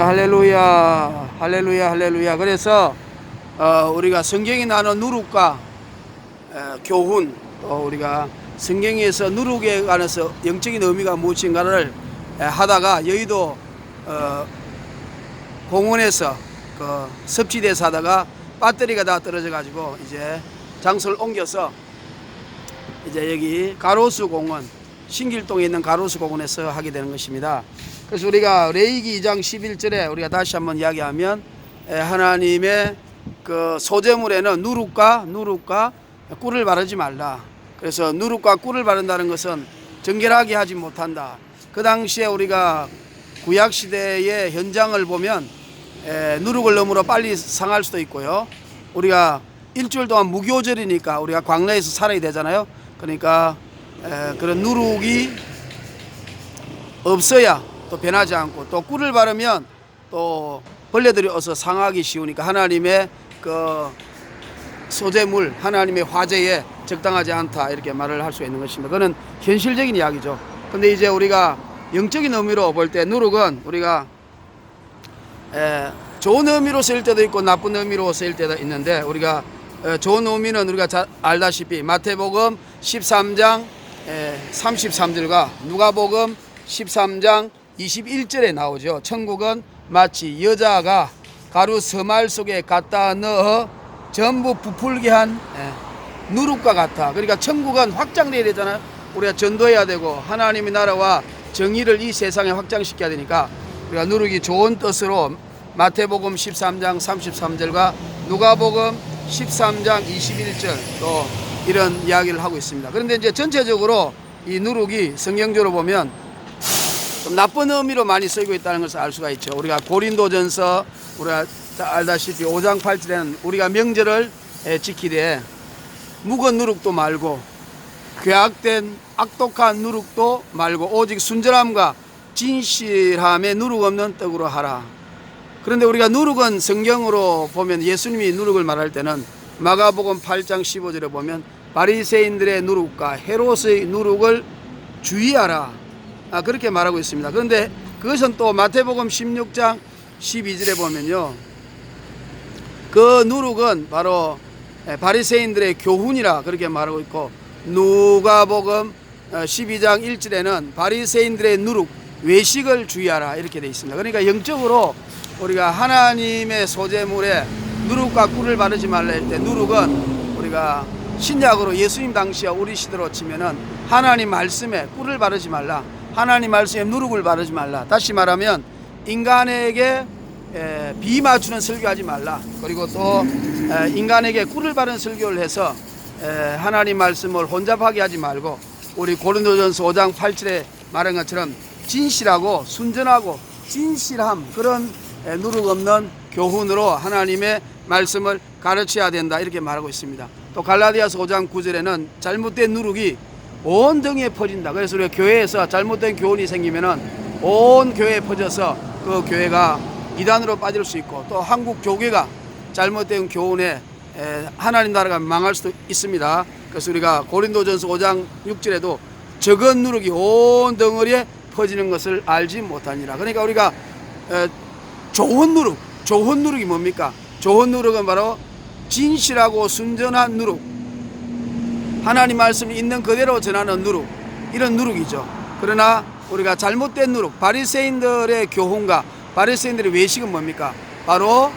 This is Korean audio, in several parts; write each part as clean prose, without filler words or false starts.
할렐루야, 할렐루야, 할렐루야. 그래서 우리가 성경이 나눈 누룩과 교훈, 또 우리가 성경에서 누룩에 관해서 영적인 의미가 무엇인가를 하다가 여의도 공원에서 그 섭지대에서 하다가 배터리가 다 떨어져 가지고 이제 장소를 옮겨서 이제 여기 가로수 공원, 신길동에 있는 가로수 공원에서 하게 되는 것입니다. 그래서 우리가 레위기 2장 11절에 우리가 다시 한번 이야기하면 하나님의 그 소재물에는 누룩과 꿀을 바르지 말라. 그래서 누룩과 꿀을 바른다는 것은 정결하게 하지 못한다. 그 당시에 우리가 구약 시대의 현장을 보면 누룩을 넣음으로 빨리 상할 수도 있고요. 우리가 일주일 동안 무교절이니까 우리가 광야에서 살아야 되잖아요. 그러니까 그런 누룩이 없어야 또 변하지 않고, 또 꿀을 바르면 또 벌레들이 어서 상하기 쉬우니까 하나님의 그 소재물, 하나님의 화제에 적당하지 않다, 이렇게 말을 할 수 있는 것입니다. 그건 현실적인 이야기죠. 근데 이제 우리가 영적인 의미로 볼 때 누룩은 우리가 좋은 의미로 쓰일 때도 있고 나쁜 의미로 쓰일 때도 있는데, 우리가 좋은 의미는 우리가 잘 알다시피 마태복음 13장 33절과 누가복음 13장 21절에 나오죠. 천국은 마치 여자가 가루 서말 속에 갖다 넣어 전부 부풀게 한 누룩과 같아. 그러니까 천국은 확장돼야 되잖아요. 우리가 전도해야 되고 하나님의 나라와 정의를 이 세상에 확장시켜야 되니까 우리가 누룩이 좋은 뜻으로 마태복음 13장 33절과 누가복음 13장 21절 또 이런 이야기를 하고 있습니다. 그런데 이제 전체적으로 이 누룩이 성경적으로 보면 좀 나쁜 의미로 많이 쓰이고 있다는 것을 알 수가 있죠. 우리가 고린도전서 우리가 알다시피 5장 8절에는 우리가 명절을 지키되 묵은 누룩도 말고 괴악된 악독한 누룩도 말고 오직 순전함과 진실함에 누룩 없는 떡으로 하라. 그런데 우리가 누룩은 성경으로 보면 예수님이 누룩을 말할 때는 마가복음 8장 15절에 보면 바리새인들의 누룩과 헤롯의 누룩을 주의하라, 그렇게 말하고 있습니다. 그런데 그것은 또 마태복음 16장 12절에 보면요, 그 누룩은 바로 바리새인들의 교훈이라 그렇게 말하고 있고, 누가복음 12장 1절에는 바리새인들의 누룩, 외식을 주의하라, 이렇게 되어 있습니다. 그러니까 영적으로 우리가 하나님의 소재물에 누룩과 꿀을 바르지 말라 할 때, 누룩은 우리가 신약으로 예수님 당시와 우리 시대로 치면은 하나님 말씀에 꿀을 바르지 말라, 하나님 말씀에 누룩을 바르지 말라. 다시 말하면 인간에게 비 맞추는 설교하지 말라. 그리고 또 인간에게 꿀을 바른 설교를 해서 하나님 말씀을 혼잡하게 하지 말고, 우리 고린도전서 5장 8절에 말한 것처럼 진실하고 순전하고 진실함, 그런 누룩 없는 교훈으로 하나님의 말씀을 가르쳐야 된다, 이렇게 말하고 있습니다. 또 갈라디아서 5장 9절에는 잘못된 누룩이 온 등에 퍼진다. 그래서 우리가 교회에서 잘못된 교훈이 생기면은 온 교회에 퍼져서 그 교회가 이단으로 빠질 수 있고, 또 한국 교회가 잘못된 교훈에 하나님 나라가 망할 수도 있습니다. 그래서 우리가 고린도전서 5장 6절에도 적은 누룩이 온 덩어리에 퍼지는 것을 알지 못하니라. 그러니까 우리가 좋은 누룩이 뭡니까? 좋은 누룩은 바로 진실하고 순전한 누룩, 하나님 말씀이 있는 그대로 전하는 누룩, 이런 누룩이죠. 그러나 우리가 잘못된 누룩, 바리새인들의 교훈과 바리새인들의 외식은 뭡니까? 바로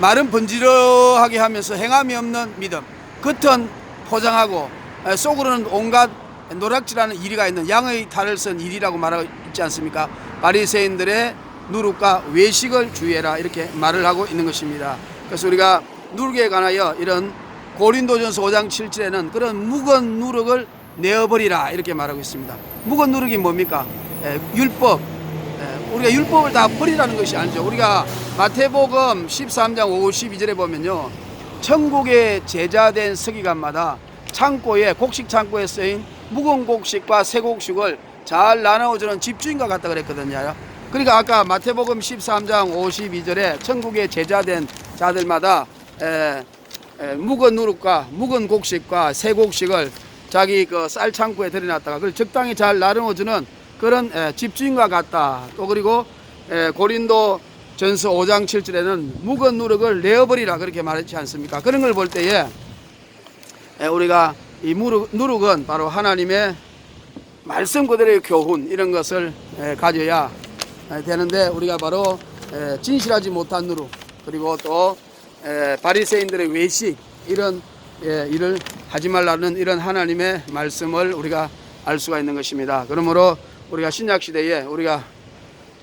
말은 번지르하게 하면서 행함이 없는 믿음, 겉은 포장하고 속으로는 온갖 노략질하는 이리가 있는 양의 탈을 쓴 일이라고 말하고 있지 않습니까? 바리새인들의 누룩과 외식을 주의해라, 이렇게 말을 하고 있는 것입니다. 그래서 우리가 누룩에 관하여 이런 고린도전서 5장 7절에는 그런 묵은 누룩을 내어버리라, 이렇게 말하고 있습니다. 묵은 누룩이 뭡니까? 율법. 우리가 율법을 다 버리라는 것이 아니죠. 우리가 마태복음 13장 52절에 보면요, 천국의 제자된 서기관마다 창고에, 곡식 창고에 쓰인 묵은 곡식과 새 곡식을 잘 나누어주는 집주인과 같다 그랬거든요. 그러니까 아까 마태복음 13장 52절에 천국의 제자된 자들마다 묵은 누룩과 묵은 곡식과 새 곡식을 자기 그 쌀 창고에 들여놨다가 그걸 적당히 잘 나누어주는 그런 집주인과 같다. 또 그리고 고린도 전서 5장 7절에는 묵은 누룩을 내어버리라 그렇게 말했지 않습니까? 그런 걸 볼 때에 우리가 이 누룩은 바로 하나님의 말씀 그대로의 교훈 이런 것을 가져야 되는데, 우리가 바로 진실하지 못한 누룩, 그리고 또 바리새인들의 외식, 이런 일을 하지 말라는 이런 하나님의 말씀을 우리가 알 수가 있는 것입니다. 그러므로 우리가 신약 시대에 우리가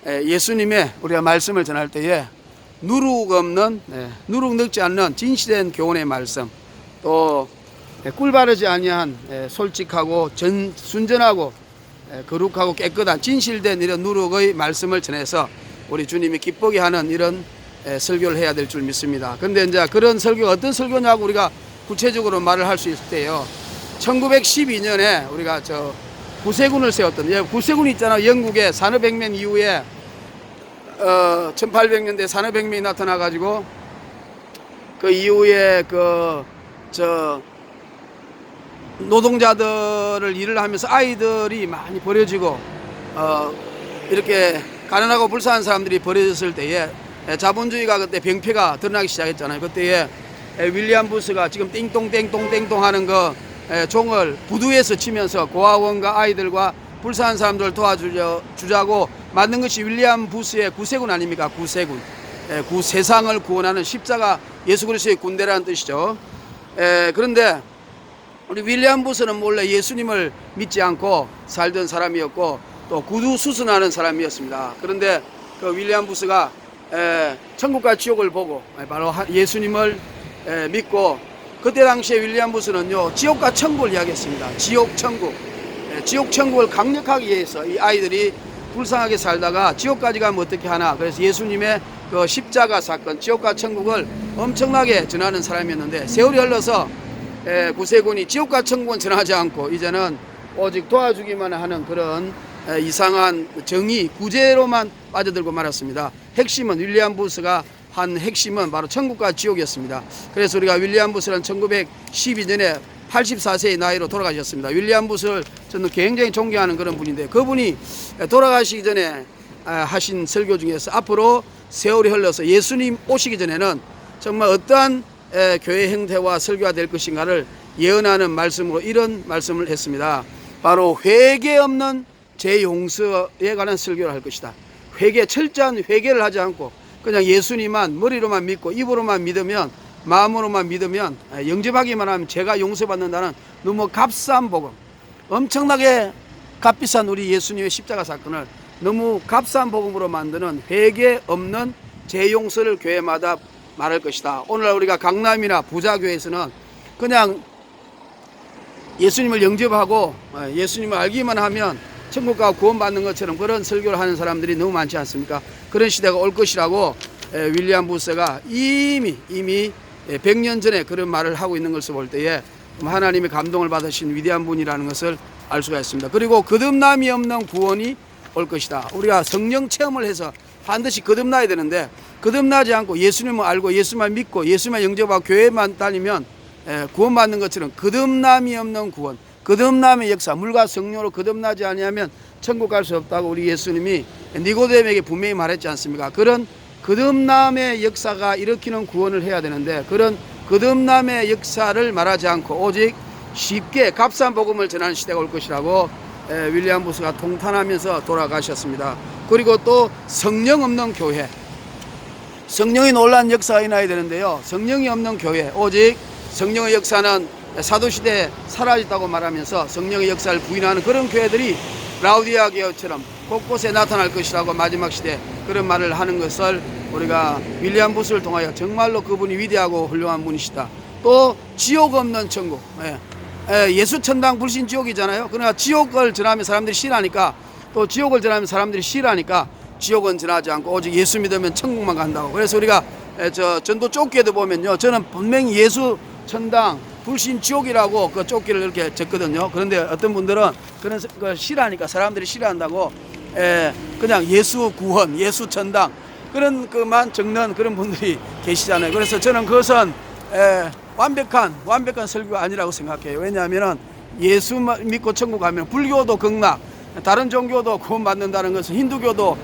예수님의 우리가 말씀을 전할 때에 누룩 없는, 누룩 넣지 않는 진실된 교훈의 말씀, 또 꿀 바르지 아니한 솔직하고 순전하고 거룩하고 깨끗한 진실된 이런 누룩의 말씀을 전해서 우리 주님이 기쁘게 하는 이런 설교를 해야 될 줄 믿습니다. 그런데 이제 그런 설교가 어떤 설교냐고 우리가 구체적으로 말을 할 수 있을 때요, 1912년에 우리가 구세군을 세웠던, 구세군이 있잖아요. 영국의 산업혁명 이후에 1800년대 산업혁명이 나타나 가지고 그 이후에 노동자들을 일을 하면서 아이들이 많이 버려지고 이렇게 가난하고 불쌍한 사람들이 버려졌을 때에 자본주의가 그때 병폐가 드러나기 시작했잖아요. 그때에 윌리엄 부스가 지금 띵똥 하는 종을 부두에서 치면서 고아원과 아이들과 불쌍한 사람들을 도와주자고 만든 것이 윌리엄 부스의 구세군 아닙니까? 구세군. 세상을 구원하는 십자가 예수 그리스도의 군대라는 뜻이죠. 그런데 우리 윌리엄 부스는 원래 예수님을 믿지 않고 살던 사람이었고 또 구두 수순하는 사람이었습니다. 그런데 그 윌리엄 부스가 천국과 지옥을 보고 바로 예수님을 믿고, 그때 당시에 윌리엄 부스는요, 지옥과 천국을 이야기했습니다. 지옥 천국을 강력하게 이해해서 이 아이들이 불쌍하게 살다가 지옥까지 가면 어떻게 하나, 그래서 예수님의 그 십자가 사건, 지옥과 천국을 엄청나게 전하는 사람이었는데, 세월이 흘러서 구세군이 지옥과 천국은 전하지 않고 이제는 오직 도와주기만 하는 그런 이상한 정의 구제로만 빠져들고 말았습니다. 핵심은 윌리엄 부스가 한 핵심은 바로 천국과 지옥이었습니다. 그래서 우리가 윌리엄 부스는 1912년에 84세의 나이로 돌아가셨습니다. 윌리엄 부스를 저는 굉장히 존경하는 그런 분인데, 그분이 돌아가시기 전에 하신 설교 중에서 앞으로 세월이 흘러서 예수님 오시기 전에는 정말 어떠한 교회 형태와 설교가 될 것인가를 예언하는 말씀으로 이런 말씀을 했습니다. 바로 회개 없는 제 용서에 관한 설교를 할 것이다. 철저한 회개를 하지 않고 그냥 예수님만 머리로만 믿고 입으로만 믿으면, 마음으로만 믿으면, 영접하기만 하면 제가 용서받는다는 너무 값싼 복음, 엄청나게 값비싼 우리 예수님의 십자가 사건을 너무 값싼 복음으로 만드는 회개 없는 제 용서를 교회마다 말할 것이다. 오늘날 우리가 강남이나 부자교회에서는 그냥 예수님을 영접하고 예수님을 알기만 하면 천국과 구원받는 것처럼 그런 설교를 하는 사람들이 너무 많지 않습니까? 그런 시대가 올 것이라고 윌리엄 부스가 이미 100년 전에 그런 말을 하고 있는 것을 볼 때에 하나님의 감동을 받으신 위대한 분이라는 것을 알 수가 있습니다. 그리고 거듭남이 없는 구원이 올 것이다. 우리가 성령 체험을 해서 반드시 거듭나야 되는데, 거듭나지 않고 예수님을 알고 예수만 믿고 예수만 영접하고 교회만 다니면 구원받는 것처럼 거듭남이 없는 구원, 거듭남의 역사, 물과 성령으로 거듭나지 아니하면 천국 갈 수 없다고 우리 예수님이 니고데모에게 분명히 말했지 않습니까? 그런 거듭남의 역사가 일으키는 구원을 해야 되는데, 그런 거듭남의 역사를 말하지 않고 오직 쉽게 값싼 복음을 전하는 시대가 올 것이라고 윌리엄 부스가 통탄하면서 돌아가셨습니다. 그리고 또 성령 없는 교회, 성령이 놀란 역사가 일어나야 되는데요, 성령이 없는 교회, 오직 성령의 역사는 사도시대에 사라졌다고 말하면서 성령의 역사를 부인하는 그런 교회들이 라우디아 교회처럼 곳곳에 나타날 것이라고 마지막 시대 그런 말을 하는 것을 우리가 윌리엄 부스를 통하여 정말로 그분이 위대하고 훌륭한 분이시다. 또 지옥 없는 천국, 예수 천당 불신 지옥이잖아요. 그러나 지옥을 전하면 사람들이 싫어하니까, 또 지옥을 전하면 사람들이 싫어하니까 지옥은 전하지 않고 오직 예수 믿으면 천국만 간다고. 그래서 우리가 전도 쫓기에도 보면요, 저는 분명히 예수 천당 불신 지옥이라고 그 쫓기를 이렇게 적거든요. 그런데 어떤 분들은 그런 거 싫어하니까, 사람들이 싫어한다고 그냥 예수 구원, 예수 천당 그런 것만 적는 그런 분들이 계시잖아요. 그래서 저는 그것은 완벽한 설교가 아니라고 생각해요. 왜냐하면 예수 믿고 천국 가면 불교도 극락, 다른 종교도 구원받는다는 것은 힌두교도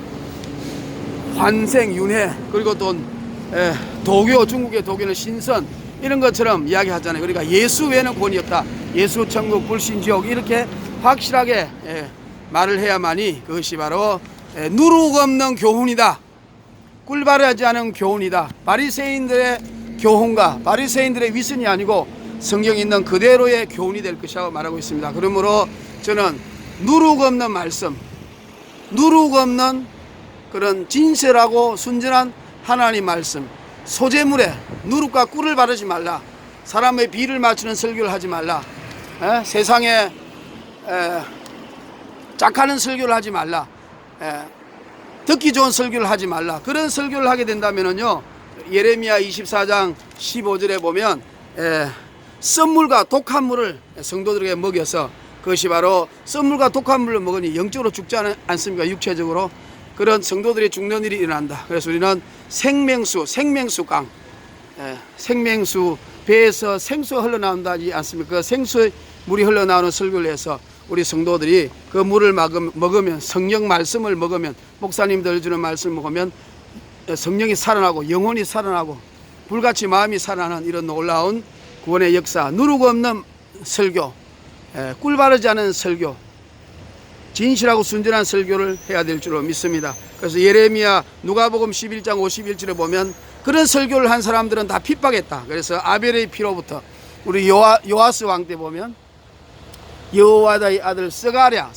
환생, 윤회, 그리고 또 도교, 중국의 도교는 신선, 이런 것처럼 이야기하잖아요. 그러니까 예수 외에는 구원이 없다. 예수, 천국, 불신, 지옥, 이렇게 확실하게 말을 해야만이 그것이 바로 누룩 없는 교훈이다. 꿀바르지 않은 교훈이다. 바리새인들의 교훈과 바리새인들의 위선이 아니고 성경에 있는 그대로의 교훈이 될 것이라고 말하고 있습니다. 그러므로 저는 누룩 없는 말씀, 누룩 없는 그런 진실하고 순전한 하나님 말씀, 소재물에 누룩과 꿀을 바르지 말라. 사람의 비를 맞추는 설교를 하지 말라. 세상에 짝하는 설교를 하지 말라. 듣기 좋은 설교를 하지 말라. 그런 설교를 하게 된다면요, 예레미야 24장 15절에 보면 썩물과 독한 물을 성도들에게 먹여서, 그것이 바로 썩물과 독한 물을 먹으니 영적으로 죽지 않습니까? 육체적으로. 그런 성도들이 죽는 일이 일어난다. 그래서 우리는 생명수강, 생명수, 배에서 생수가 흘러나온다지 않습니까? 그 생수의 물이 흘러나오는 설교를 해서 우리 성도들이 그 물을 먹으면, 성령 말씀을 먹으면, 목사님들 주는 말씀을 먹으면 성령이 살아나고 영혼이 살아나고 불같이 마음이 살아나는 이런 놀라운 구원의 역사, 누룩 없는 설교, 꿀 바르지 않은 설교, 진실하고 순전한 설교를 해야 될 줄로 믿습니다. 그래서 예레미야, 누가복음 11장 51절에 보면 그런 설교를 한 사람들은 다 핍박했다. 그래서 아벨의 피로부터 우리 요아스 왕 때 보면 여호와다의 아들 스가랴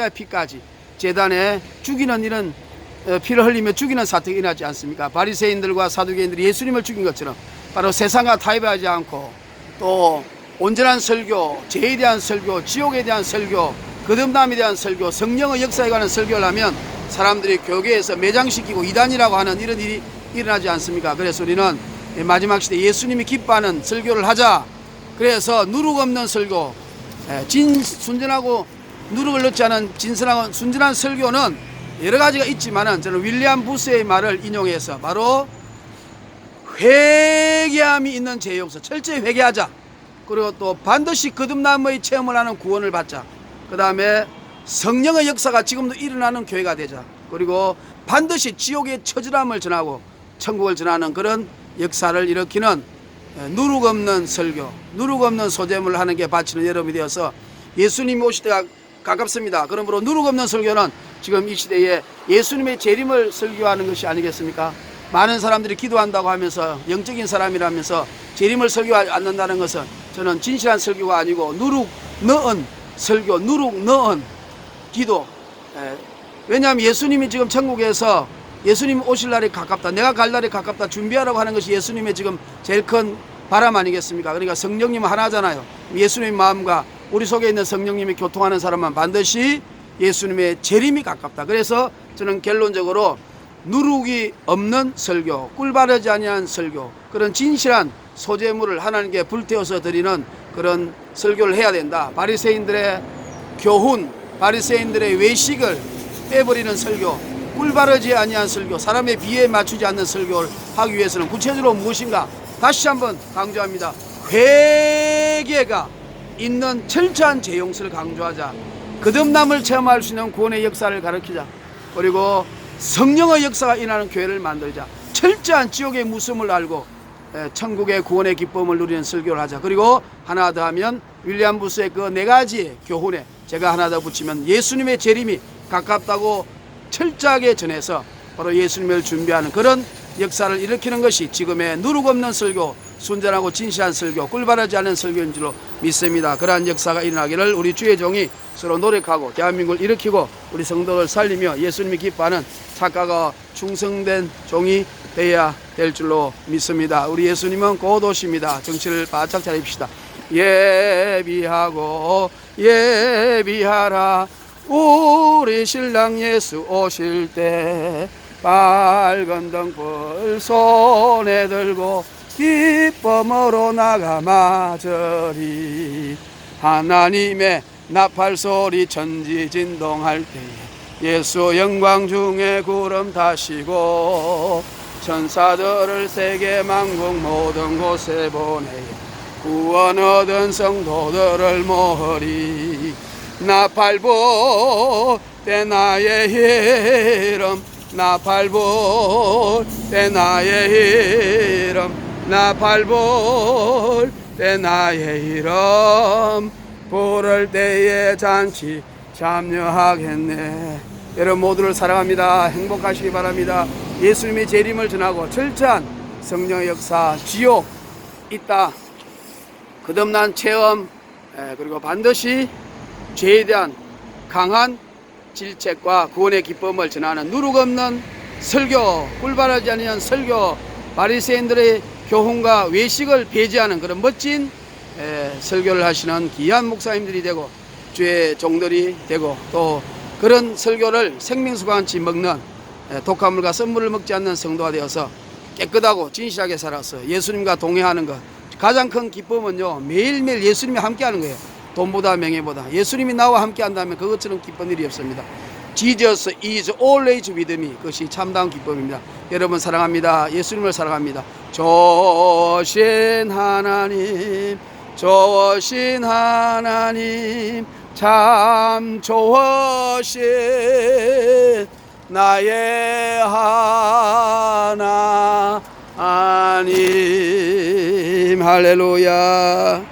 피까지 제단에 죽이는 이런 피를 흘리며 죽이는 사태가 일어나지 않습니까? 바리새인들과 사두개인들이 예수님을 죽인 것처럼 바로 세상과 타협하지 않고 또 온전한 설교, 죄에 대한 설교, 지옥에 대한 설교, 거듭남에 대한 설교, 성령의 역사에 관한 설교를 하면 사람들이 교계에서 매장시키고 이단이라고 하는 이런 일이 일어나지 않습니까? 그래서 우리는 마지막 시대 예수님이 기뻐하는 설교를 하자. 그래서 누룩 없는 설교, 순전하고 누룩을 넣지 않은 진실하고 순전한 설교는 여러 가지가 있지만은 저는 윌리엄 부스의 말을 인용해서 바로 회개함이 있는 죄 용서, 철저히 회개하자. 그리고 또 반드시 거듭남의 체험을 하는 구원을 받자. 그 다음에 성령의 역사가 지금도 일어나는 교회가 되자. 그리고 반드시 지옥의 처절함을 전하고 천국을 전하는 그런 역사를 일으키는 누룩 없는 설교, 누룩 없는 소재물을 하는 게 바치는 여러분이 되어서 예수님이 오실 때가 가깝습니다. 그러므로 누룩 없는 설교는 지금 이 시대에 예수님의 재림을 설교하는 것이 아니겠습니까? 많은 사람들이 기도한다고 하면서 영적인 사람이라면서 재림을 설교하지 않는다는 것은 저는 진실한 설교가 아니고 누룩 넣은 설교, 누룩 넣은 기도. 왜냐하면 예수님이 지금 천국에서 예수님 오실 날이 가깝다, 내가 갈 날이 가깝다 준비하라고 하는 것이 예수님의 지금 제일 큰 바람 아니겠습니까? 그러니까 성령님은 하나잖아요. 예수님의 마음과 우리 속에 있는 성령님이 교통하는 사람만 반드시 예수님의 재림이 가깝다. 그래서 저는 결론적으로 누룩이 없는 설교, 꿀 바르지 아니한 설교, 그런 진실한 소재물을 하나님께 불태워서 드리는 그런 설교를 해야 된다. 바리새인들의 교훈, 바리새인들의 외식을 빼버리는 설교, 꿀 바르지 아니한 설교, 사람의 비에 맞추지 않는 설교를 하기 위해서는 구체적으로 무엇인가? 다시 한번 강조합니다. 회개가 있는 철저한 죄 용서를 강조하자. 거듭남을 체험할 수 있는 구원의 역사를 가르치자. 그리고 성령의 역사가 일어나는 교회를 만들자. 철저한 지옥의 무서움을 알고 천국의 구원의 기쁨을 누리는 설교를 하자. 그리고 하나 더 하면 윌리엄 부스의 그 네 가지 교훈에 제가 하나 더 붙이면 예수님의 재림이 가깝다고 철저하게 전해서 바로 예수님을 준비하는 그런 역사를 일으키는 것이 지금의 누룩 없는 설교, 순전하고 진실한 설교, 꿀 바르지 않은 설교인 줄로 믿습니다. 그러한 역사가 일어나기를 우리 주의 종이 서로 노력하고 대한민국을 일으키고 우리 성도를 살리며 예수님이 기뻐하는 착하고 충성된 종이 되어야 될 줄로 믿습니다. 우리 예수님은 곧 오십니다. 정신을 바짝 차립시다. 예비하고 예비하라. 우리 신랑 예수 오실 때 밝은 등불 손에 들고 기쁨으로 나가 맞으리. 하나님의 나팔소리 천지진동할 때 예수 영광 중에 구름 타시고 천사들을 세계 만국 모든 곳에 보내 구원 얻은 성도들을 모으리. 나팔 불 때 나의 이름 나팔 불 때 나의 이름 나팔 불 때 나의 이름 부를 때에 잔치 참여하겠네. 여러분 모두를 사랑합니다. 행복하시기 바랍니다. 예수님의 재림을 전하고 철저한 성령의 역사, 지옥 있다, 거듭난 체험, 그리고 반드시 죄에 대한 강한 질책과 구원의 기쁨을 전하는 누룩 없는 설교, 꿀바라지 않는 설교, 바리새인들의 교훈과 외식을 배제하는 그런 멋진 설교를 하시는 귀한 목사님들이 되고 주의 종들이 되고, 또 그런 설교를 생명수와 같이 먹는 독화물과 썬물을 먹지 않는 성도가 되어서 깨끗하고 진실하게 살아서 예수님과 동행하는 것, 가장 큰 기쁨은요, 매일매일 예수님이 함께하는 거예요. 돈보다 명예보다 예수님이 나와 함께한다면 그것처럼 기쁜 일이 없습니다. Jesus is always with me. 그것이 참다운 기쁨입니다. 여러분 사랑합니다. 예수님을 사랑합니다. 좋으신 하나님, 좋으신 하나님, 참 좋으신 나의 하나님. 할렐루야.